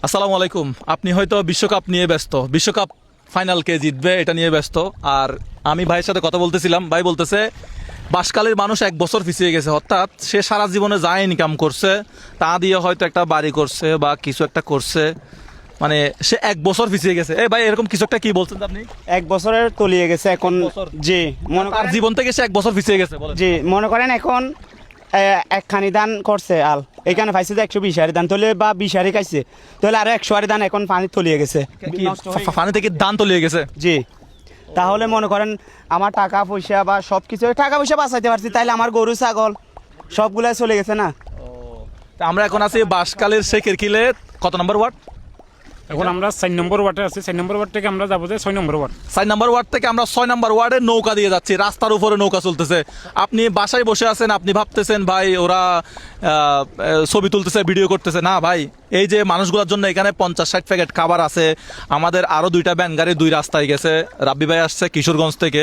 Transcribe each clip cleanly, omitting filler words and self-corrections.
আসসালামু আলাইকুম। আপনি হয়তো বিশ্বকাপ নিয়ে ব্যস্ত, বিশ্বকাপ ফাইনাল কে জিতবে এটা নিয়ে ব্যস্ত। আর আমি ভাইয়ের সাথে কথা বলতেছিলাম, ভাই বলতেছে বাসকালের মানুষ 1 বছর পিছিয়ে গেছে, অর্থাৎ সে সারা জীবনে যা ইনকাম করছে তা দিয়ে হয়তো একটা বাড়ি করছে বা কিছু একটা করছে, মানে সে 1 বছর পিছিয়ে গেছে। ভাই এরকম কিছু একটা কি বলছেন আপনি? 1 বছরের তলিয়ে গেছে এখন। বছর? জি মনে তার করেন, জীবন থেকে সে 1 বছর পিছিয়ে গেছে বলেন। জি মনে করেন এখন একখানি ধান করছে আল এখানে পাইছে যে 120 হারি ধান তলে বা 20 হারি খাইছে, তাহলে আরো 100 হারি ধান এখন পানি তলিয়ে গেছে। কি নষ্ট হয়ে পানি থেকে ধান তলিয়ে গেছে? জি তাহলে মনে করেন আমার টাকা পয়সা বা সব কিছু টাকা পয়সা বাঁচাইতে পারছি, তাইলে আমার গরু ছাগল সবগুলাই চলে গেছে না। তা আমরা এখন আছি বাসকালের শেখের কিলে, কত নম্বর ওয়ার্ড? এখন আমরা 4 নম্বর ওয়ার্ডে আছি। 4 নম্বর ওয়ার্ড থেকে আমরা যাবো যে 6 নম্বর ওয়ার্ড। 4 নম্বর ওয়ার্ড থেকে আমরা 6 নম্বর ওয়ার্ডে নৌকা দিয়ে যাচ্ছি, রাস্তার উপরে নৌকা চলতেছে। আপনি বাসায় বসে আছেন, আপনি ভাবতেছেন ভাই ওরা ছবি তুলতেছে, ভিডিও করতেছে। না ভাই, এই যে মানুষগুলোর জন্য এখানে 50-60 প্যাকেট খাবার আছে। আমাদের আরো 2টা ভ্যান গাড়ি 2 রাস্তায় গেছে। রাব্বি ভাই আসছে কিশোরগঞ্জ থেকে,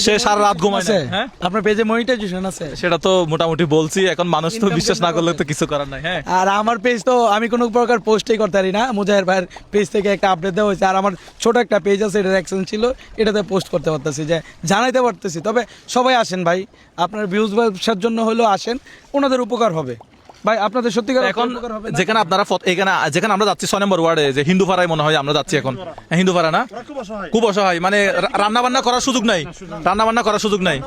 সে সারা রাত ঘুমায় না। হ্যাঁ, আপনার পেজে মনিটাইজেশন আছে? সেটা তো মোটামুটি বলছি, এখন মানুষ তো বিশ্বাস না করলে তো কিছু করার নাই। হ্যাঁ, আর আমার পেজ তো আমি কোনো প্রকার পোস্টই করতে পারি না। মুজাহির ভাইয়ের পেজ থেকে একটা আপডেট দেওয়া হয়েছে, আর আমার ছোট একটা পেজ আছে, এটার অ্যাকশন ছিল, এটাতে পোস্ট করতে পারতেছি, যে জানাইতে পারতেছি। তবে সবাই আসেন ভাই, আপনার ভিউজ ব্যবসার জন্য হলেও আসেন, ওনাদের উপকার হবে ভাই, আপনাদের সত্যিকার এখন উপকার হবে না? যেখানে আপনারা এখানে যেখানে আমরা যাচ্ছি 6 নম্বর ওয়ার্ডে, যে হিন্দুপাড়ায় মনে হয় আমরা যাচ্ছি এখন। হ্যাঁ, হিন্দুপাড়া না, খুব অসহায়, মানে রান্না বান্না করার সুযোগ নাই, রান্না বান্না করার সুযোগ নাই,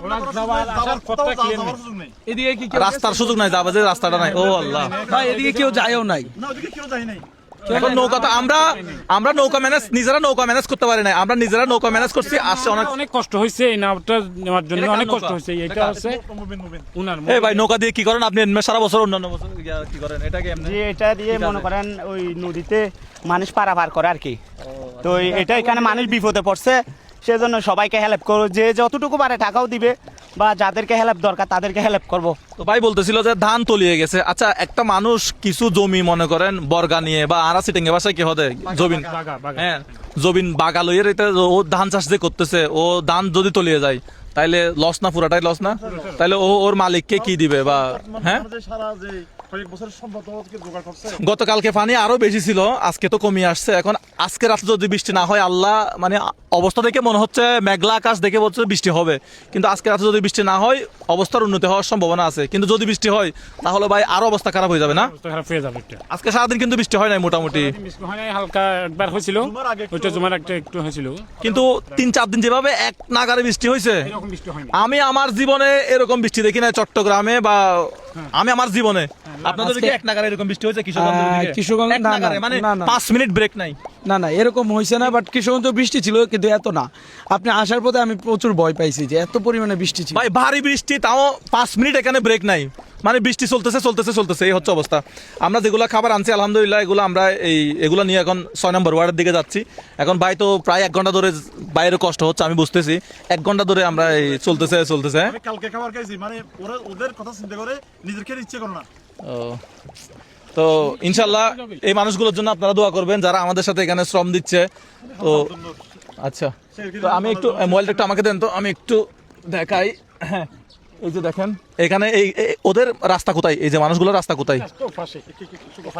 এদিকে কি কেউ রাস্তার সুযোগ নাই, যাবে যে রাস্তাটা নাই। ও আল্লাহ, ভাই এদিকে কেউ যায়ও নাই। এখন নৌকা তো আমরা নৌকা ম্যানেজ, নিজেরা নৌকা ম্যানেজ করতে পারি না, আমরা নিজেরা নৌকা ম্যানেজ করছি। আসছে অনেক অনেক কষ্ট হয়েছে এই নামটা নেওয়ার জন্য, অনেক কষ্ট হয়েছে। এটা হচ্ছে উনার ভাই নৌকা দিয়ে কি করেন আপনি এমনি সারা বছর? অন্যান্য বছর কি করেন? এটাকে এমনি জি এটা দিয়ে মনে করেন ওই নদীতে মানুষ পারাপার করে আর কি। তো এটা এখানে মানুষ বিপদে পড়ছে, সেজন্য সবাইকে হেল্প করো, যে যতটুকু পারে টাকাও দিবে বা যাদেরকে হেল্প দরকার তাদেরকে হেল্প করব। তো ভাই বলতেছিল যে ধান তলিয়ে গেছে। আচ্ছা, একটা মানুষ কিছু জমি মনে করেন বর্গা নিয়ে বা আরা সিটিং বাসায় কি হবে জমিন, হ্যাঁ জমিন বাগা লইয়ের, এটা ও ধান চাষ যে করতেছে, ও ধান যদি তলিয়ে যায় তাইলে লস না? পুরাটাই লস না? তাইলে ওর মালিককে কি দিবে? বা হ্যাঁ, গতকালকে পানি আরো বেশি ছিল, আজকে তো কমিয়ে আসছে। এখন আজকে রাতে যদি বৃষ্টি না হয়, আল্লাহ মানে অবস্থা দেখে মনে হচ্ছে মেঘলা আকাশ দেখে বলছে বৃষ্টি হবে, কিন্তু আজকে রাতে যদি বৃষ্টি না হয় অবস্থার উন্নতি হওয়ার সম্ভাবনা আছে। কিন্তু যদি বৃষ্টি হয় তাহলে ভাই আরো অবস্থা খারাপ হয়ে যাবে না? খারাপ হয়ে যাবে। এটা আজকে সারাদিন কিন্তু বৃষ্টি হয় নাই মোটামুটি, হয় নাই, হালকা একবার হয়েছিল, ওইটা জুমার একটা একটু হয়েছিল, কিন্তু 3-4 দিন যেভাবে এক নাগারে বৃষ্টি হয়েছে, এরকম বৃষ্টি হয়নি। আমি আমার জীবনে এরকম বৃষ্টি দেখি না চট্টগ্রামে, বা আমি আমার জীবনে। আপনাদের দিকে এক নাগারে এরকম বৃষ্টি হয়েছে? কিশোরগঞ্জের দিকে কিশোরগঞ্জ এক না, নাগারে, না, মানে না, না। 5 মিনিট ব্রেক নাই। না না এরকম হয়েছে না, বাট কিশোরগঞ্জ বৃষ্টি ছিল, কিন্তু এত না। আপনি আসার পথে আমি প্রচুর ভয় পাইছি যে এত পরিমাণে বৃষ্টি ছিল। ভাই ভারী বৃষ্টি, তাও 5 মিনিট এখানে ব্রেক নাই, মানে বৃষ্টি চলতেছে চলতেছে চলতেছে, এই হচ্ছে অবস্থা। আমরা যেগুলো খাবার আনছি আলহামদুলিল্লাহ, এগুলো আমরা এগুলো নিয়ে এখন 6 নম্বর ওয়ার্ডের দিকে যাচ্ছি। এখন ভাই তো প্রায় 1 ঘন্টা ধরে বাইরে কষ্ট হচ্ছে, আমি বুঝতেছি। 1 ঘন্টা ধরে আমরা চলতেছে। আমি কালকে খাবার খাইছি, মানে ওদের কথা চিন্তা করে নিজের খেতে ইচ্ছে করে না। ও, তো ইনশাল্লাহ এই মানুষগুলোর জন্য আপনারা দোয়া করবেন যারা আমাদের সাথে এখানে শ্রম দিচ্ছে। তো আচ্ছা, তো আমি একটু মোবাইলটা একটু আমাকে দেন তো, আমি একটু দেখাই। হ্যাঁ, এই যে দেখেন এখানে ওদের রাস্তা কোথায়, এই যে মানুষগুলোর রাস্তা কোথায়,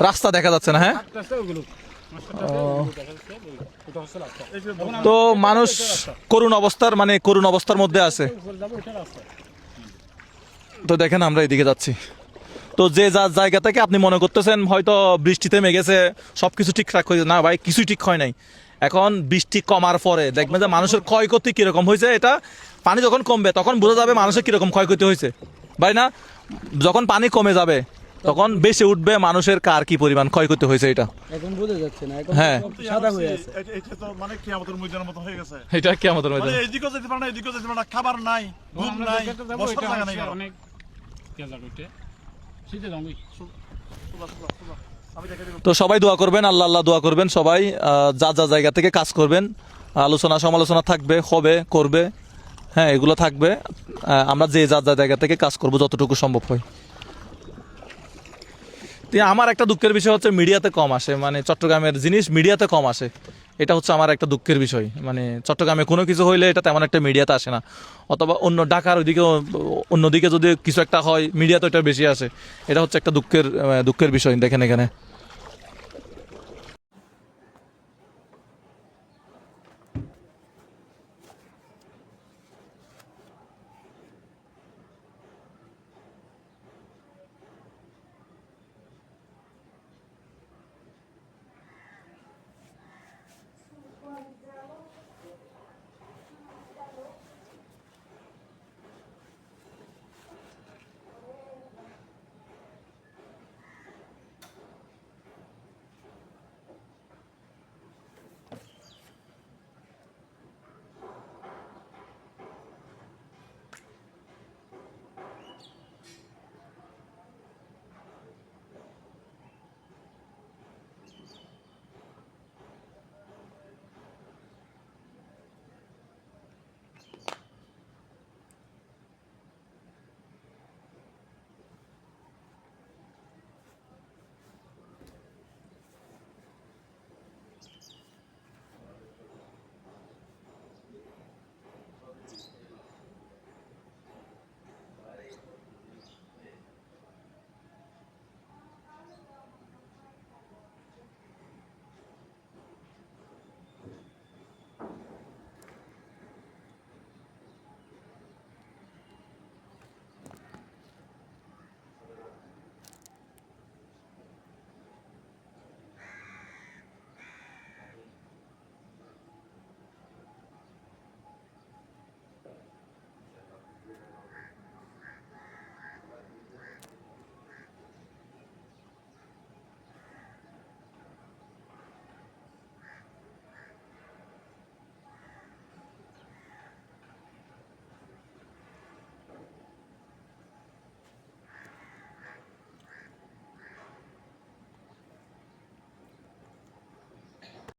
রাস্তা দেখা যাচ্ছে না। হ্যাঁ, তো মানুষ করুণ অবস্থার, মানে করুণ অবস্থার মধ্যে আছে। তো দেখেন আমরা এদিকে যাচ্ছি, তো যে যার জায়গা থেকে আপনি মনে করতেছেন হয়তো বৃষ্টি থেমে গেছে, সবকিছু ঠিকঠাক হয়েছে, না ভাই কিছুই ঠিক হয় নাই। এখন বৃষ্টি কমার পরে দেখবেন যে মানুষের ক্ষয়ক্ষতি কিরকম হয়েছে। এটা পানি যখন কমবে তখন বোঝা যাবে মানুষের কিরকম ক্ষয়ক্ষতি হয়েছে, ভাই না? যখন পানি কমে যাবে তখন বেশি উঠবে মানুষের কার কি পরিমাণ ক্ষয়ক্ষতি হয়েছে, এটা এখন বোঝা যাচ্ছে না, এখন হ্যাঁ সব সাদা হয়ে আছে। এটা তো মানে কিয়ামতের ময়দানের মতো হয়ে গেছে। এটা কি আমাদের মধ্যে মানে এইদিকেও যেতে পারে না, এদিকেও যেতে পারে না, খাবার নাই, ঘুম নাই, বসার জায়গা নাই কারো। অনেক শীতে জঙ্গি। তো সবাই দোয়া করবেন, আল্লাহ আল্লাহ দোয়া করবেন সবাই, যা যা জায়গা থেকে কাজ করবেন, আলোচনা সমালোচনা থাকবে, হবে করবে, হ্যাঁ এগুলো থাকবে। আমরা যে যা যা জায়গা থেকে কাজ করব যতটুকু সম্ভব হয়। আমার একটা দুঃখের বিষয় হচ্ছে মিডিয়াতে কম আসে, মানে চট্টগ্রামের জিনিস মিডিয়াতে কম আসে, এটা হচ্ছে আমার একটা দুঃখের বিষয়। মানে চট্টগ্রামে কোনো কিছু হইলে এটা তেমন একটা মিডিয়াতে আসে না, অথবা অন্য ঢাকার ওইদিকে অন্যদিকে যদি কিছু একটা হয় মিডিয়াতে ওইটা বেশি আসে। এটা হচ্ছে একটা দুঃখের বিষয় দেখেন এখানে।